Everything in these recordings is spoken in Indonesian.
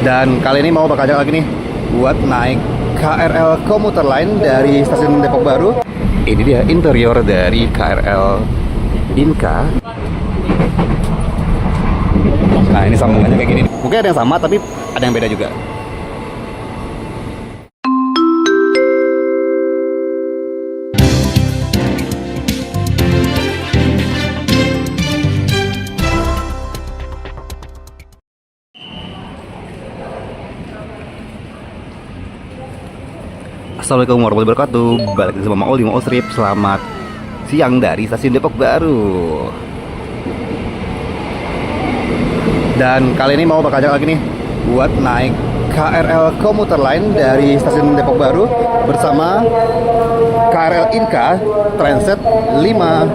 Dan kali ini mau bakal ajak lagi nih buat naik KRL komuter lain dari stasiun Depok Baru. Ini dia interior dari KRL Inka. Nah, ini sambungannya kayak gini. Mungkin ada yang sama tapi ada yang beda juga. Assalamualaikum warahmatullahi wabarakatuh. Balik lagi sama Maul di Maul Strip. Selamat siang dari stasiun Depok Baru. Dan kali ini mau bakal ajak lagi nih buat naik KRL komuter lain dari stasiun Depok Baru bersama KRL Inka Transit 5.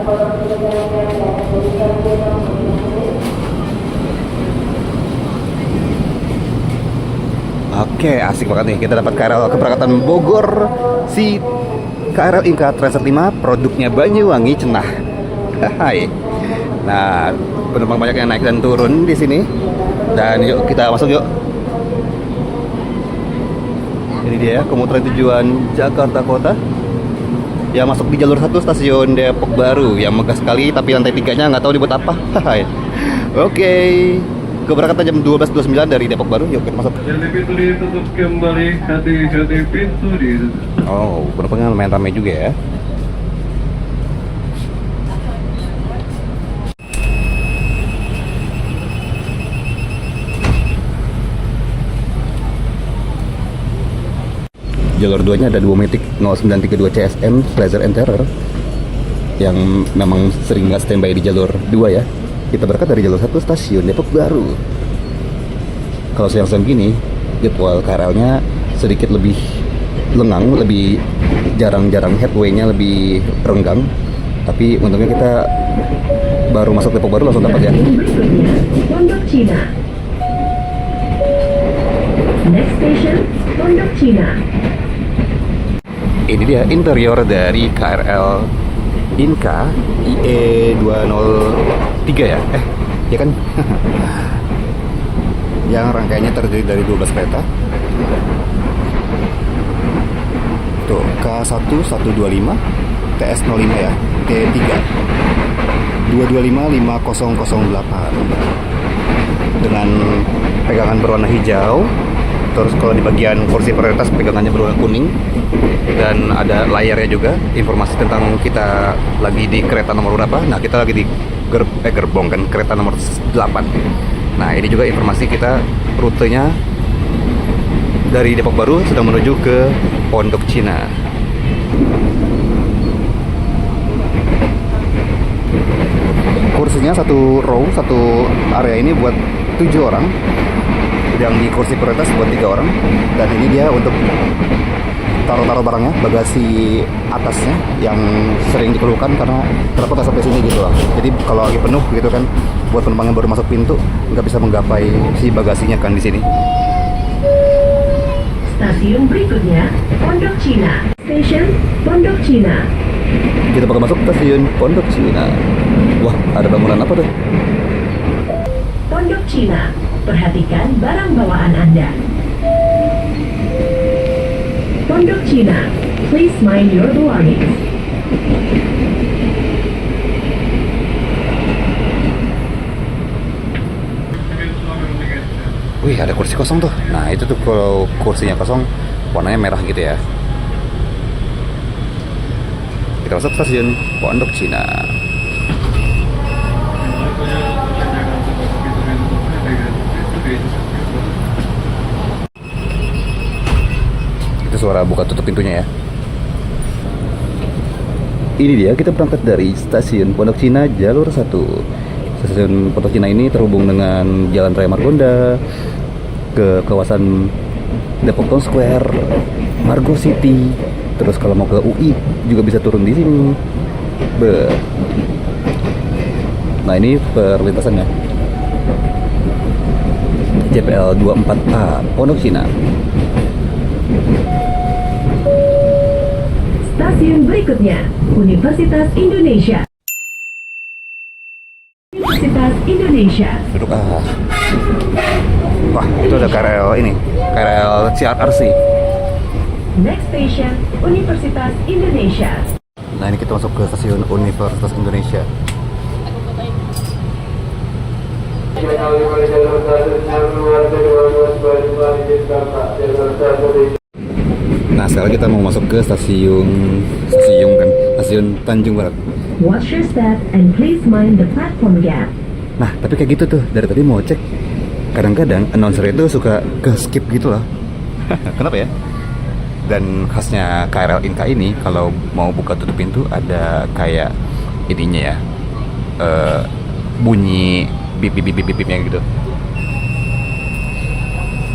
Oke, asik banget nih. Kita dapat KRL keberangkatan Bogor, si KRL Inka Transit 5, produknya Banyuwangi Cenah. Hai. Nah, penumpang banyak yang naik dan turun di sini. Dan yuk kita masuk yuk. Ini dia komuter tujuan Jakarta Kota. Ya, masuk di jalur 1 stasiun Depok Baru. Yang megah sekali, tapi lantai 3-nya nggak tahu dibuat apa. Hai. Oke. Keberangkatan jam 12.29 dari Depok Baru. Yuk kita masuk. Jadi pintu ditutup kembali. Hati-hati pintu ditutup. Oh, penumpangnya lumayan ramai juga ya. Jalur 2-nya ada 2 Matic 0932 CSM Pleasure and Terror yang memang sering nggak standby di jalur 2 ya. Kita berangkat dari jalur 1 stasiun Depok Baru. Kalau siang-siang gini, jadwal KRL-nya sedikit lebih lengang, lebih jarang-jarang headway-nya lebih renggang. Tapi untungnya kita baru masuk Depok Baru langsung dapat ya. Pondok Cina. Next station, Pondok Cina. Ini dia interior dari KRL Inka IE 203 ya? Ya kan? Yang rangkaiannya terdiri dari 12 kereta. Tuh, K1125 TS05 ya, T3 225-5008 dengan pegangan berwarna hijau. Terus kalau di bagian kursi prioritas pegangannya berwarna kuning. Dan ada layarnya juga, informasi tentang kita lagi di kereta nomor berapa. Nah, kita lagi di gerbong kan, kereta nomor 8. Nah, ini juga informasi kita, rutenya dari Depok Baru sedang menuju ke Pondok Cina. Kursinya satu row, satu area ini buat 7 orang. Yang di kursi prioritas buat 3 orang. Dan ini dia untuk taruh-taruh barangnya, bagasi atasnya yang sering dikeluhkan karena kenapa nggak sampai sini gitu loh. Jadi kalau lagi penuh gitu kan, buat penumpang yang baru masuk pintu nggak bisa menggapai si bagasinya kan di sini. Stasiun berikutnya, Pondok Cina. Station Pondok Cina. Kita bakal masuk stasiun Pondok Cina. Wah, ada bangunan apa tuh? Pondok Cina. Perhatikan barang bawaan Anda. Pondok Cina. Please mind your belongings. Wih, ada kursi kosong tuh. Nah, itu tuh kalau kursinya kosong, warnanya merah gitu ya. Kita masuk stasiun Pondok Cina. Itu suara buka tutup pintunya ya. Ini dia, kita berangkat dari stasiun Pondok Cina jalur 1. Stasiun Pondok Cina ini terhubung dengan Jalan Raya Margonda ke kawasan Depok Town Square, Margo City. Terus kalau mau ke UI juga bisa turun di sini. Nah, ini perlintasannya. JPL 24A Pondok Cina. Stasiun berikutnya, Universitas Indonesia. Universitas Indonesia. Duduk Wah, itu ada KRL ini, KRL CRRC. Next station, Universitas Indonesia. Nah, ini kita masuk ke stasiun Universitas Indonesia. Nah, sekarang kita mau masuk ke stasiun Tanjung Barat. Watch your step and please mind the platform gap. Nah, tapi kayak gitu tuh, dari tadi mau cek. Kadang-kadang announcer itu suka ke skip gitu loh. Kenapa ya? Dan khasnya KRL Inka ini, kalau mau buka tutup pintu ada kayak ininya ya, bunyi bip-bip-bip-bipnya gitu.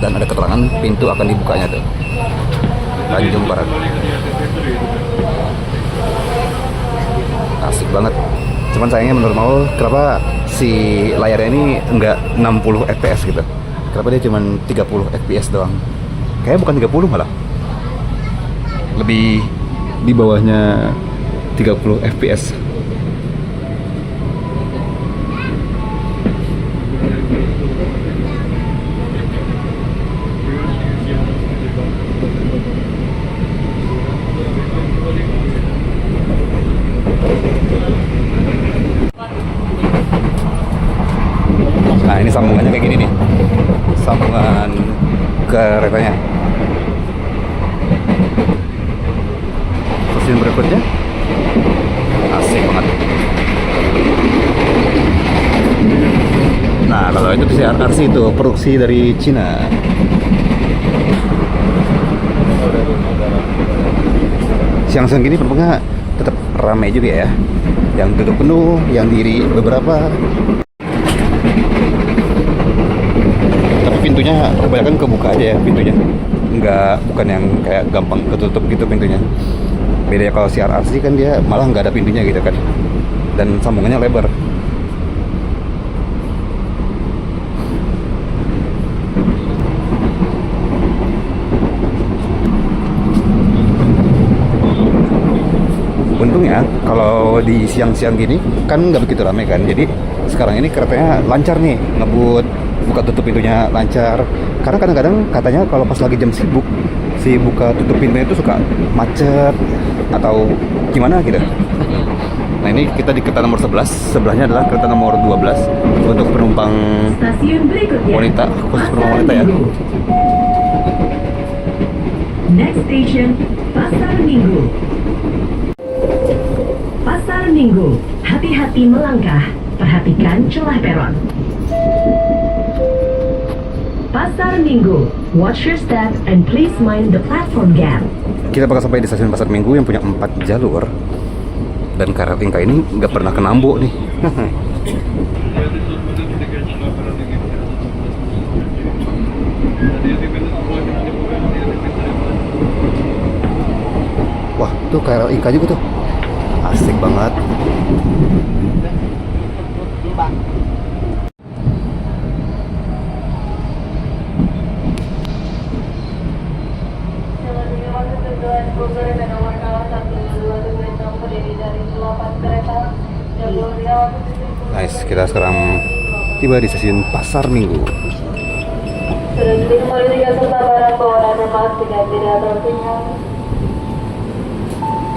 Dan ada keterangan pintu akan dibukanya tuh. Tanjung Barat. Asik banget. Cuman sayangnya menurut mau kenapa si layarnya ini enggak 60 fps gitu. Kenapa dia cuma 30 fps doang? Kayaknya bukan 30 malah. Lebih di bawahnya 30 fps. Nah, ini sambungannya kayak gini nih, sambungan keretanya. Stasiun berikutnya asik banget. Nah, kalau itu CRRC itu produksi dari Cina. Siang-siang gini penumpangnya tetap ramai juga ya, yang duduk penuh, yang diri beberapa. Pintunya kebanyakan kebuka aja ya pintunya, bukan yang kayak gampang ketutup gitu pintunya. Beda ya kalau CRRC kan dia malah nggak ada pintunya gitu kan, dan sambungannya lebar. Untungnya kalau di siang-siang gini kan nggak begitu ramai kan, jadi sekarang ini keretanya lancar nih, ngebut, buka tutup pintunya lancar. Karena kadang-kadang katanya kalau pas lagi jam sibuk, si buka tutup pintunya itu suka macet atau gimana gitu. Nah, ini kita di kereta nomor 11, sebelahnya adalah kereta nomor 12 untuk penumpang Stasiun berikutnya, wanita, khusus penumpang wanita ya. Next station, Pasar Minggu. Pasar Minggu, hati-hati melangkah, perhatikan celah peron. Pasar Minggu, watch your step and please mind the platform gap. Kita bakal sampai di stasiun Pasar Minggu yang punya 4 jalur. Dan KRL Inka ini nggak pernah kena Ambo nih. Wah, tuh KRL Inka juga tuh. Asik banget. Nice, kita sekarang tiba di stasiun Pasar Minggu.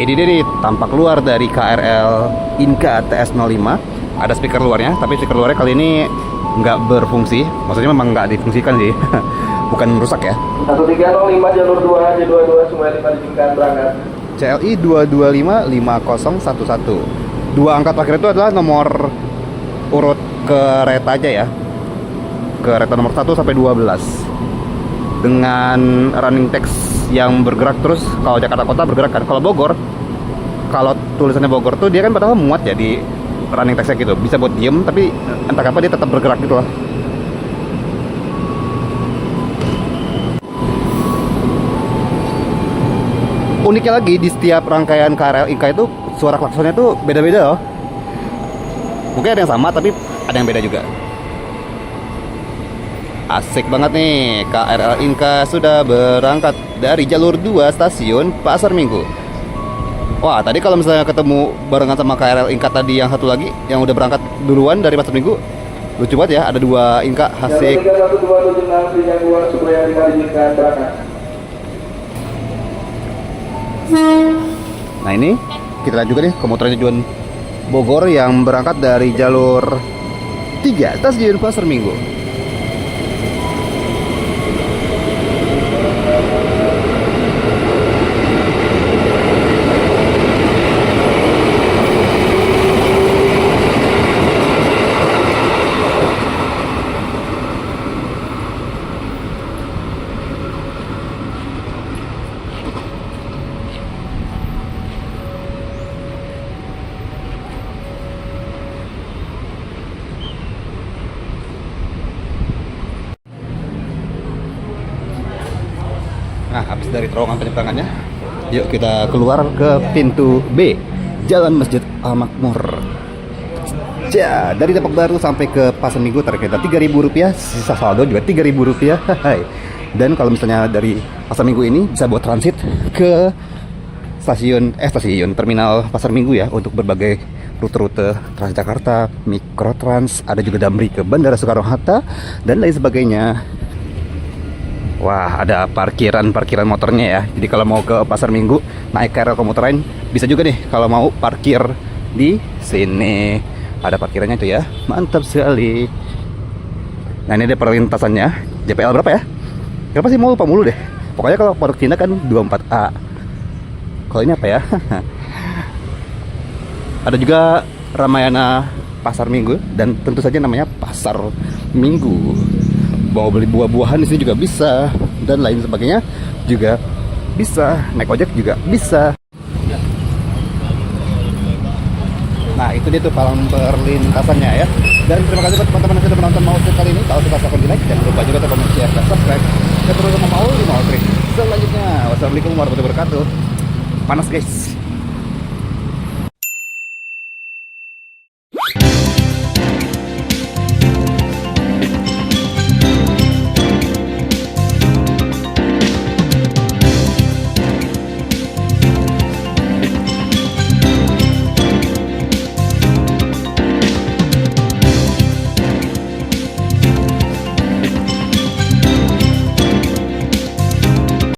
Ini dia tampak keluar dari KRL Inka TS05. Ada speaker luarnya, tapi speaker luarnya kali ini nggak berfungsi. Maksudnya memang nggak difungsikan sih, bukan rusak ya. 1305 jalur 2 J22 Sungai 5 diizinkan berangkat. CLI 2255011. Dua angka terakhir itu adalah nomor urut kereta aja ya. Kereta nomor 1 sampai 12. Dengan running text yang bergerak terus. Kalau Jakarta Kota bergerak kan. Kalau Bogor, kalau tulisannya Bogor tuh dia kan padahal muat ya di running textnya gitu. Bisa buat diem, tapi entah kenapa dia tetap bergerak gitu loh. Uniknya lagi di setiap rangkaian KRL Inka itu suara klaksonnya tuh beda-beda loh. Mungkin ada yang sama tapi ada yang beda juga. Asik banget nih, KRL Inka sudah berangkat dari jalur 2 stasiun Pasar Minggu. Wah, tadi kalau misalnya ketemu barengan sama KRL Inka tadi yang satu lagi yang udah berangkat duluan dari Pasar Minggu, lucu banget ya, ada 2 Inka asik. Nah ini kita lihat juga nih komuter tujuan Bogor yang berangkat dari jalur 3 stasiun Pasar Minggu. Nah, habis dari terowongan penyeberangannya, yuk kita keluar ke pintu B, Jalan Masjid Al-Makmur. Ya, dari Depok Baru sampai ke Pasar Minggu targetnya Rp3.000, sisa saldo juga Rp3.000. Dan kalau misalnya dari Pasar Minggu ini bisa buat transit ke stasiun terminal Pasar Minggu ya, untuk berbagai rute-rute Transjakarta, Mikrotrans, ada juga Damri ke Bandara Soekarno-Hatta dan lain sebagainya. Wah, ada parkiran motornya ya. Jadi kalau mau ke Pasar Minggu naik KRL komuter lain bisa juga nih kalau mau parkir di sini. Ada parkirannya itu ya. Mantap sekali. Nah, ini ada perlintasannya. JPL berapa ya? Berapa sih, mau lupa mulu deh. Pokoknya kalau Pondok Cina kan 24A. Kalau ini apa ya? Ada juga Ramayana Pasar Minggu dan tentu saja namanya Pasar Minggu. Mau beli buah-buahan di sini juga bisa dan lain sebagainya juga bisa. Naik ojek juga bisa. Nah, itu dia tuh palang perlintasannya ya. Dan terima kasih buat teman-teman yang sudah menonton Maul Trip kali ini. Kalau suka silahkan di like dan lupa juga teman share dan subscribe. Kita terus sama Maul di Maul Trip selanjutnya. Wassalamualaikum warahmatullahi wabarakatuh. Panas guys.